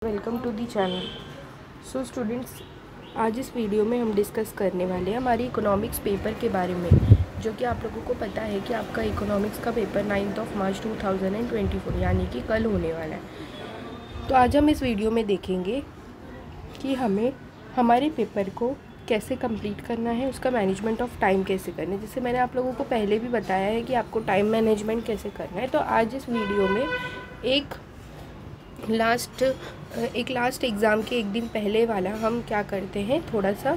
Welcome to the channel. So students, आज इस video में हम डिस्कस करने वाले हैं हमारी इकोनॉमिक्स पेपर के बारे में, जो कि आप लोगों को पता है कि आपका इकोनॉमिक्स का पेपर 9 मार्च 2024 यानी कि कल होने वाला है। तो आज हम इस वीडियो में देखेंगे कि हमें हमारे पेपर को कैसे कंप्लीट करना है, उसका मैनेजमेंट ऑफ टाइम कैसे करना है। जैसे मैंने आप लोगों को पहले भी बताया है कि आपको टाइम मैनेजमेंट कैसे करना है। तो आज इस वीडियो में एक लास्ट एग्ज़ाम के एक दिन पहले वाला हम क्या करते हैं, थोड़ा सा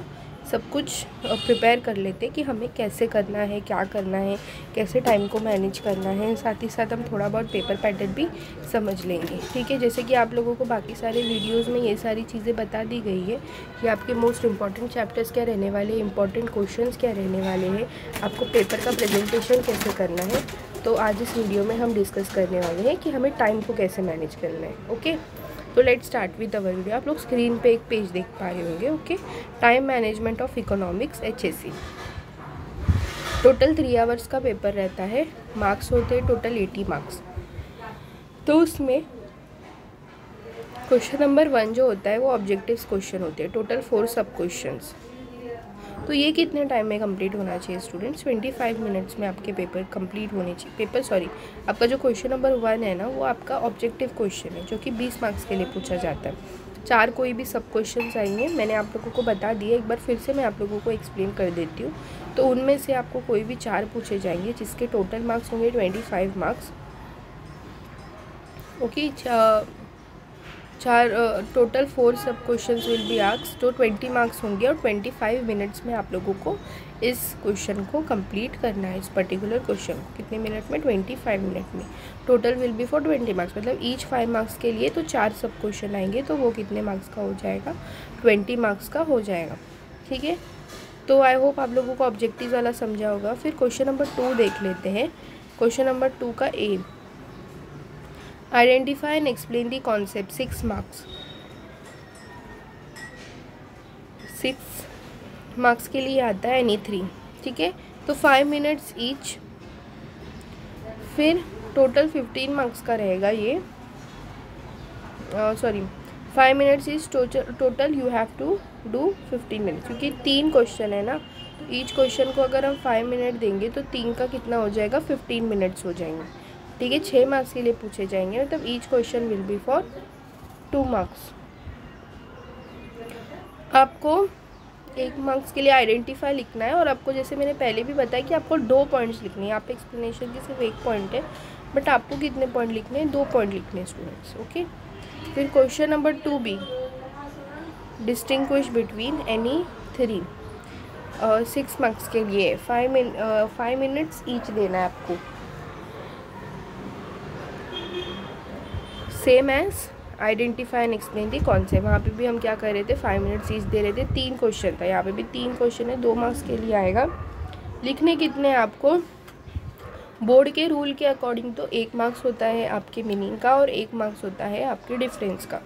सब कुछ प्रिपेयर कर लेते हैं कि हमें कैसे करना है, क्या करना है, कैसे टाइम को मैनेज करना है। साथ ही साथ हम थोड़ा बहुत पेपर पैटर्न भी समझ लेंगे, ठीक है। जैसे कि आप लोगों को बाकी सारे वीडियोस में ये सारी चीज़ें बता दी गई है कि आपके मोस्ट इम्पॉर्टेंट चैप्टर्स क्या रहने वाले, इंपॉर्टेंट क्वेश्चंस क्या रहने वाले हैं, आपको पेपर का प्रेजेंटेशन कैसे करना है। तो आज इस वीडियो में हम डिस्कस करने वाले हैं कि हमें टाइम को कैसे मैनेज करना है। ओके, तो let's start with our video. आप लोग स्क्रीन पे एक पेज देख पा रहे होंगे। Okay, time management of economics HSC। Total 3 hours का पेपर रहता है, मार्क्स होते हैं टोटल 80 मार्क्स। तो उसमें क्वेश्चन नंबर 1 जो होता है वो ऑब्जेक्टिव्स क्वेश्चन होते हैं, टोटल 4 सब क्वेश्चंस। तो ये कितने टाइम में कंप्लीट होना चाहिए स्टूडेंट्स? 25 मिनट्स में आपके पेपर कंप्लीट होने चाहिए। आपका जो क्वेश्चन नंबर 1 है ना, वो आपका ऑब्जेक्टिव क्वेश्चन है, जो कि 20 मार्क्स के लिए पूछा जाता है। 4 कोई भी सब क्वेश्चंस आएंगे, मैंने आप लोगों को बता दिया, एक बार फिर से मैं आप लोगों को एक्सप्लेन कर देती हूँ। तो उनमें से आपको कोई भी 4 पूछे जाएंगे, जिसके टोटल मार्क्स होंगे 25 मार्क्स। ओके, टोटल 4 सब क्वेश्चंस विल बी आस्क्ड, तो 20 मार्क्स होंगे और 25 मिनट्स में आप लोगों को इस क्वेश्चन को कंप्लीट करना है। इस पर्टिकुलर क्वेश्चन को कितने मिनट में? 25 मिनट में। Total will be for 20 marks, मतलब ईच 5 मार्क्स के लिए तो 4 सब क्वेश्चन आएंगे, तो वो कितने मार्क्स का हो जाएगा? 20 मार्क्स का हो जाएगा, ठीक है। तो आई होप आप लोगों को ऑब्जेक्टिव वाला समझा होगा। फिर क्वेश्चन नंबर 2 देख लेते हैं। क्वेश्चन नंबर 2 का A, identify and explain the concept, 6 marks. 6 marks के लिए आता है एनी 3, ठीक है। तो 5 मिनट्स ईच। फिर टोटल 15 मार्क्स का रहेगा ये, 5 minutes each, total you have to do 15 minutes, क्योंकि 3 क्वेश्चन है ना। तो ईच क्वेश्चन को अगर हम 5 मिनट देंगे तो 3 का कितना हो जाएगा? 15 मिनट्स हो जाएंगे, ठीक है। 6 मार्क्स के लिए पूछे जाएंगे, मतलब each question will be for 2 marks. आपको 1 मार्क्स के लिए आइडेंटिफाई लिखना है, और आपको जैसे मैंने पहले भी बताया कि आपको 2 पॉइंट्स लिखने हैं। यहाँ पे एक्सप्लेनेशन की सिर्फ 1 पॉइंट है, बट आपको कितने पॉइंट लिखने हैं? 2 पॉइंट लिखने हैं स्टूडेंट्स। ओके, फिर क्वेश्चन नंबर 2 भी, डिस्टिंग्विश बिटवीन एनी 3, 6 मार्क्स के लिए 5 मिनट्स ईच देना है आपको, same as identify and explain the concept. वहाँ पे भी हम क्या कर रहे थे? 5 मिनट्स ईच दे रहे थे। 3 क्वेश्चन था, यहाँ पे भी 3 क्वेश्चन है, 2 मार्क्स के लिए आएगा। लिखने कितने हैं आपको? बोर्ड के रूल के अकॉर्डिंग तो 1 मार्क्स होता है आपके मीनिंग का, और 1 मार्क्स होता है आपके डिफरेंस का।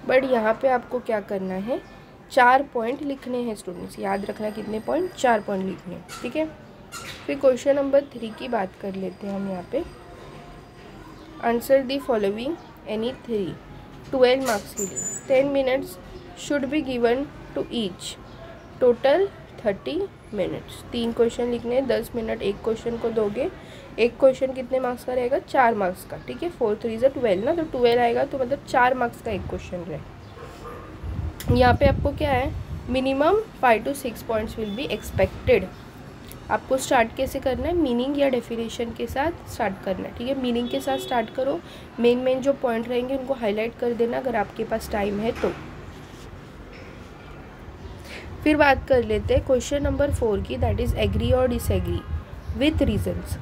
बट यहाँ पे आपको क्या करना है? 4 पॉइंट लिखने हैं स्टूडेंट्स, याद रखना कितने पॉइंट? 4 पॉइंट लिखने हैं, ठीक है। फिर क्वेश्चन नंबर 3 की बात कर लेते हैं हम यहाँ पे। Answer the following any 3, 12 marks के लिए 10 minutes should be given to each, total 30 minutes. 3 question लिखने हैं, 10 मिनट एक क्वेश्चन को दोगे। एक क्वेश्चन कितने मार्क्स का रहेगा? 4 मार्क्स का, ठीक है। 4 3 ज़ा 12 ना, तो 12 आएगा, तो मतलब 4 मार्क्स का एक क्वेश्चन रहे। यहाँ पे आपको क्या है? Minimum 5 to 6 points will be expected. आपको स्टार्ट कैसे करना है? मीनिंग या डेफिनेशन के साथ स्टार्ट करना है, ठीक है। मीनिंग के साथ स्टार्ट करो, मेन जो पॉइंट रहेंगे उनको हाईलाइट कर देना अगर आपके पास टाइम है तो। फिर बात कर लेते हैं क्वेश्चन नंबर 4 की, that is agree or disagree with reasons.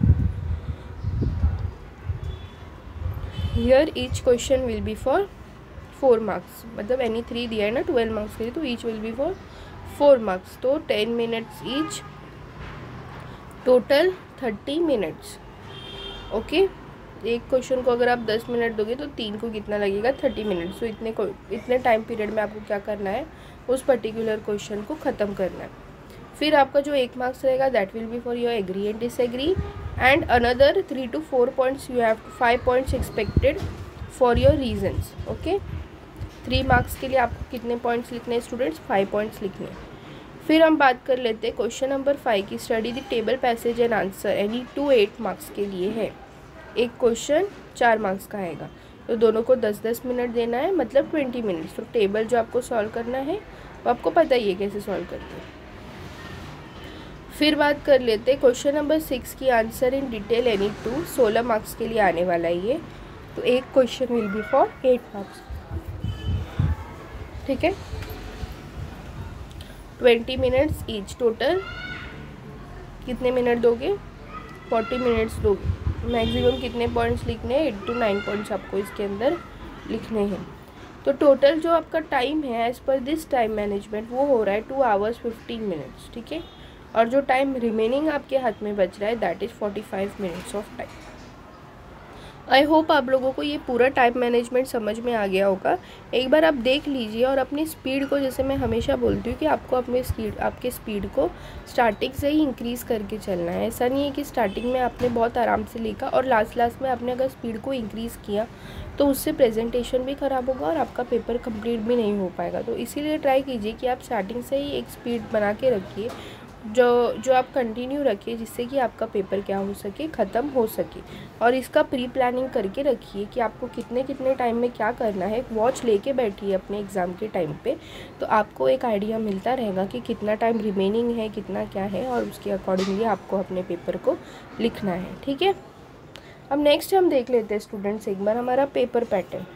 Hear each question will be for 4 marks, मतलब एनी 3 दिया है ना 12 मार्क्स के लिए, तो each will be for 4 marks. तो 10 minutes each, total 30 minutes. Okay, एक क्वेश्चन को अगर आप 10 मिनट दोगे तो 3 को कितना लगेगा? 30 मिनट्स। तो इतने टाइम पीरियड में आपको क्या करना है? उस पर्टिकुलर क्वेश्चन को ख़त्म करना है। फिर आपका जो 1 मार्क्स रहेगा that will be for your agree and disagree, and another 3 to 4 points, you have 5 points expected for your reasons. Okay, 3 marks के लिए आपको कितने पॉइंट्स लिखने हैं स्टूडेंट्स? 5 पॉइंट्स लिखने हैं। फिर हम बात कर लेते हैं क्वेश्चन नंबर 5 की। Study the table passage and answer any 2 8 marks के लिए है। एक क्वेश्चन 4 मार्क्स का आएगा, तो दोनों को 10-10 मिनट देना है, मतलब 20 मिनट्स। तो टेबल जो आपको सॉल्व करना है वो आपको पता ही है कैसे सॉल्व करते हैं। फिर बात कर लेते हैं क्वेश्चन नंबर 6 की। Answer in detail any 2, 16 marks के लिए आने वाला है ये। तो एक question will be for 8 marks, ठीक है। 20 मिनट्स ईच। टोटल कितने मिनट दोगे? 40 मिनट्स दोगे। मैक्सिमम कितने पॉइंट्स लिखने हैं? 8 to 9 पॉइंट्स आपको इसके अंदर लिखने हैं। तो टोटल जो आपका टाइम है as per this time management वो हो रहा है 2 hours 15 मिनट्स, ठीक है। और जो टाइम रिमेनिंग आपके हाथ में बच रहा है that is 45 minutes of time. I hope आप लोगों को ये पूरा टाइम मैनेजमेंट समझ में आ गया होगा। एक बार आप देख लीजिए और अपनी स्पीड को, जैसे मैं हमेशा बोलती हूँ कि आपको आपके स्पीड को स्टार्टिंग से ही इंक्रीज़ करके चलना है। ऐसा नहीं है कि स्टार्टिंग में आपने बहुत आराम से लिखा और लास्ट में आपने अगर स्पीड को इंक्रीज़ किया तो उससे प्रेजेंटेशन भी ख़राब होगा और आपका पेपर कंप्लीट भी नहीं हो पाएगा। तो इसीलिए ट्राई कीजिए कि आप स्टार्टिंग से ही एक स्पीड बना के रखिए जो आप कंटिन्यू रखिए, जिससे कि आपका पेपर क्या हो सके, ख़त्म हो सके। और इसका प्री प्लानिंग करके रखिए कि आपको कितने टाइम में क्या करना है। वॉच लेके बैठिए अपने एग्ज़ाम के टाइम पे, तो आपको एक आइडिया मिलता रहेगा कि कितना टाइम रिमेनिंग है, कितना क्या है, और उसके अकॉर्डिंगली आपको अपने पेपर को लिखना है, ठीक है। अब नेक्स्ट हम देख लेते हैं स्टूडेंट्स एक बार हमारा पेपर पैटर्न।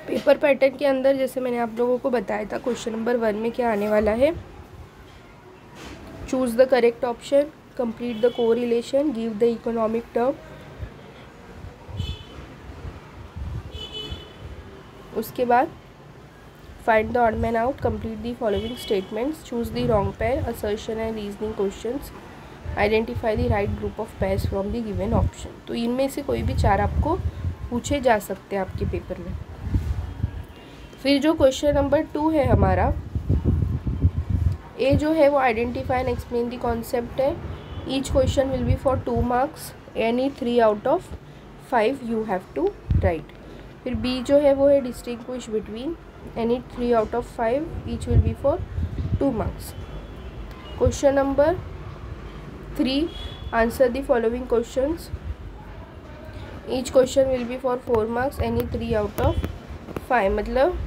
पेपर पैटर्न के अंदर जैसे मैंने आप लोगों को बताया था क्वेश्चन नंबर 1 में क्या आने वाला है। Choose the correct option, complete the correlation, give the economic term. उसके बाद find the odd man out, complete the following statements, choose the wrong pair, assertion and reasoning questions, identify the right group of pairs from the given option. तो इनमें से कोई भी 4 आपको पूछे जा सकते हैं आपके पेपर में। फिर जो क्वेश्चन नंबर 2 है हमारा, ए जो है वो identify and explain the concept है। Each question will be for 2 marks, any 3 out of 5 you have to write. फिर बी जो है वो है distinguish between, any 3 out of 5 each will be for 2 marks. Question number 3, answer the following questions, each question will be for 4 marks, any 3 out of 5, मतलब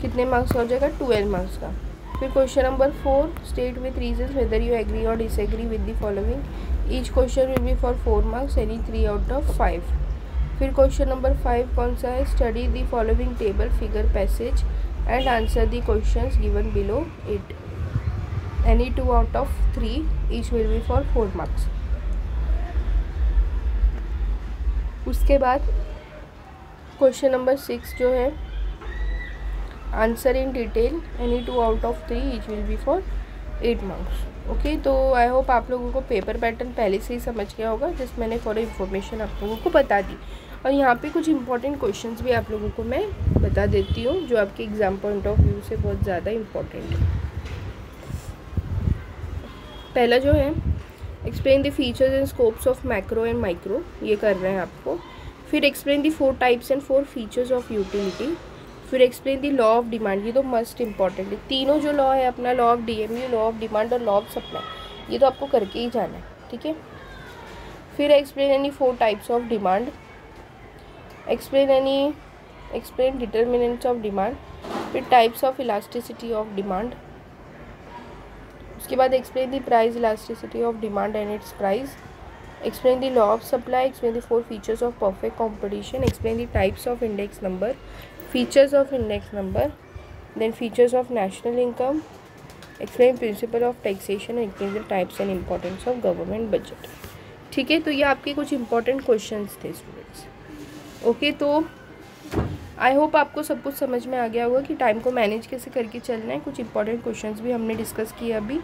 कितने marks हो जाएगा? 12 marks का। फिर question number 4, state with reasons whether you agree or disagree with the following, each question will be for 4 marks, any 3 out of 5। फिर question number 5 कौन सा है? Study the following table, figure, passage and answer the questions given below it, any 2 out of 3 each will be for 4 marks. उसके बाद question number 6 जो है, answer in detail, any 2 out of 3 each will be for 8 marks. Okay, तो I hope आप लोगों को paper pattern पहले से ही समझ गया होगा, जिस मैंने फॉर इन्फॉर्मेशन आप लोगों को बता दी। और यहाँ पे कुछ इंपॉर्टेंट क्वेश्चंस भी आप लोगों को मैं बता देती हूँ जो आपके एग्ज़ाम पॉइंट ऑफ व्यू से बहुत ज़्यादा इम्पॉर्टेंट है। पहला जो है, explain the features and scopes of macro and micro, ये कर रहे हैं आपको। फिर explain the 4 types and 4 features of utility. फिर explain the law of demand, ये तो मस्ट इंपॉर्टेंट है। तीनों जो लॉ है अपना, law of DMU, law of demand और लॉ ऑफ सप्लाई, ये तो आपको करके ही जाना है, ठीक है। फिर explain any 4 types of demand, explain determinants of demand, फिर types of elasticity of demand. उसके बाद explain the price elasticity of demand and its price, explain the law of supply, explain the 4 features of perfect competition, explain the types of index number, features of index number, then features of national income, explain principle of taxation and explain the types and importance of government budget। ठीक है, तो ये आपके कुछ important questions थे students. Okay, तो I hope आपको सब कुछ समझ में आ गया होगा कि टाइम को मैनेज कैसे करके चलना है। कुछ इंपॉर्टेंट क्वेश्चंस भी हमने डिस्कस किया अभी,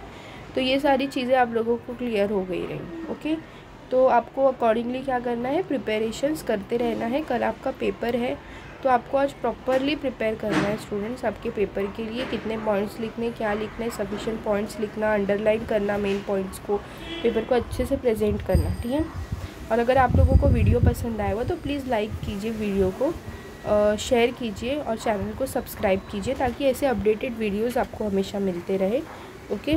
तो ये सारी चीज़ें आप लोगों को क्लियर हो गई रही। ओके, तो आपको अकॉर्डिंगली क्या करना है, प्रिपरेशंस करते रहना है। कल आपका पेपर है, तो आपको आज प्रॉपरली प्रिपेयर करना है स्टूडेंट्स आपके पेपर के लिए। कितने पॉइंट्स लिखने, क्या लिखना है, सफिशिएंट पॉइंट्स लिखना, अंडरलाइन करना मेन पॉइंट्स को, पेपर को अच्छे से प्रेजेंट करना, ठीक है। और अगर आप लोगों को वीडियो पसंद आया हो तो प्लीज़ लाइक कीजिए वीडियो को, शेयर कीजिए और चैनल को सब्सक्राइब कीजिए ताकि ऐसे अपडेटेड वीडियोस आपको हमेशा मिलते रहे। Okay,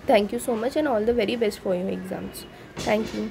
thank you so much and all the very best for your exams. Thank you.